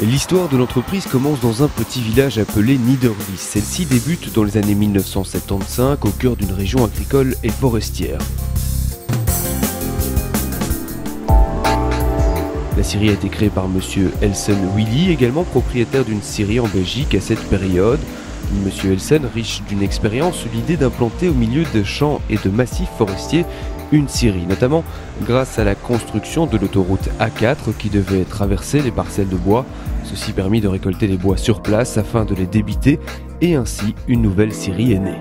L'histoire de l'entreprise commence dans un petit village appelé Niederwies. Celle-ci débute dans les années 1975 au cœur d'une région agricole et forestière. La scierie a été créée par Monsieur Elsen Willy, également propriétaire d'une scierie en Belgique à cette période. Monsieur Elsen, riche d'une expérience, eut l'idée d'implanter au milieu de champs et de massifs forestiers une scierie, notamment grâce à la construction de l'autoroute A4 qui devait traverser les parcelles de bois. Ceci permit de récolter les bois sur place afin de les débiter et ainsi une nouvelle scierie est née.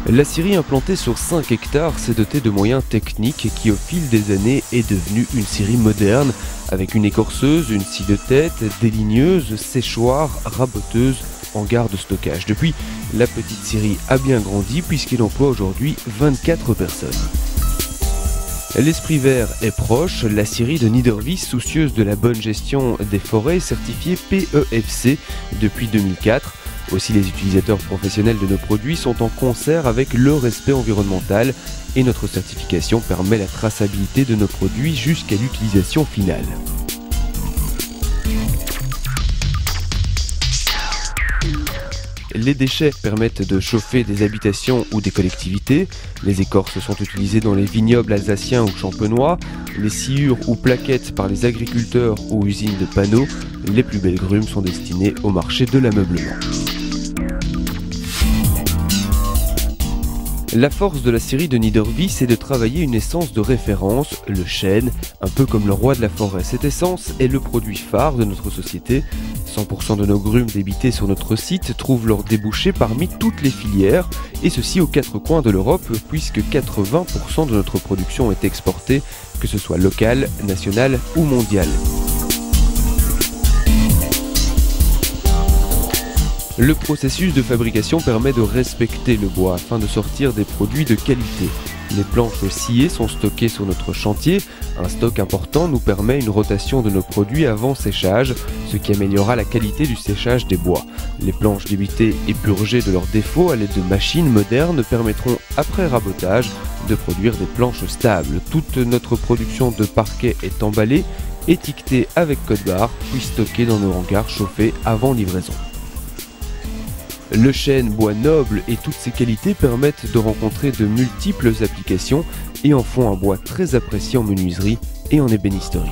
La scierie implantée sur 5 hectares s'est dotée de moyens techniques qui au fil des années est devenue une scierie moderne avec une écorceuse, une scie de tête, des ligneuses, séchoirs, raboteuses, hangar de stockage. Depuis, la petite scierie a bien grandi puisqu'elle emploie aujourd'hui 24 personnes. L'esprit vert est proche, la scierie de Niederwies, soucieuse de la bonne gestion des forêts, est certifiée PEFC depuis 2004. Aussi, les utilisateurs professionnels de nos produits sont en concert avec le respect environnemental et notre certification permet la traçabilité de nos produits jusqu'à l'utilisation finale. Les déchets permettent de chauffer des habitations ou des collectivités. Les écorces sont utilisées dans les vignobles alsaciens ou champenois. Les sciures ou plaquettes par les agriculteurs ou usines de panneaux. Les plus belles grumes sont destinées au marché de l'ameublement. La force de la scierie de Niederwies, c'est de travailler une essence de référence, le chêne, un peu comme le roi de la forêt. Cette essence est le produit phare de notre société. 100% de nos grumes débitées sur notre site trouvent leur débouché parmi toutes les filières, et ceci aux 4 coins de l'Europe, puisque 80% de notre production est exportée, que ce soit locale, nationale ou mondiale. Le processus de fabrication permet de respecter le bois afin de sortir des produits de qualité. Les planches sciées sont stockées sur notre chantier. Un stock important nous permet une rotation de nos produits avant séchage, ce qui améliorera la qualité du séchage des bois. Les planches débitées et purgées de leurs défauts à l'aide de machines modernes permettront, après rabotage, de produire des planches stables. Toute notre production de parquet est emballée, étiquetée avec code barre, puis stockée dans nos hangars chauffés avant livraison. Le chêne, bois noble et toutes ses qualités permettent de rencontrer de multiples applications et en font un bois très apprécié en menuiserie et en ébénisterie.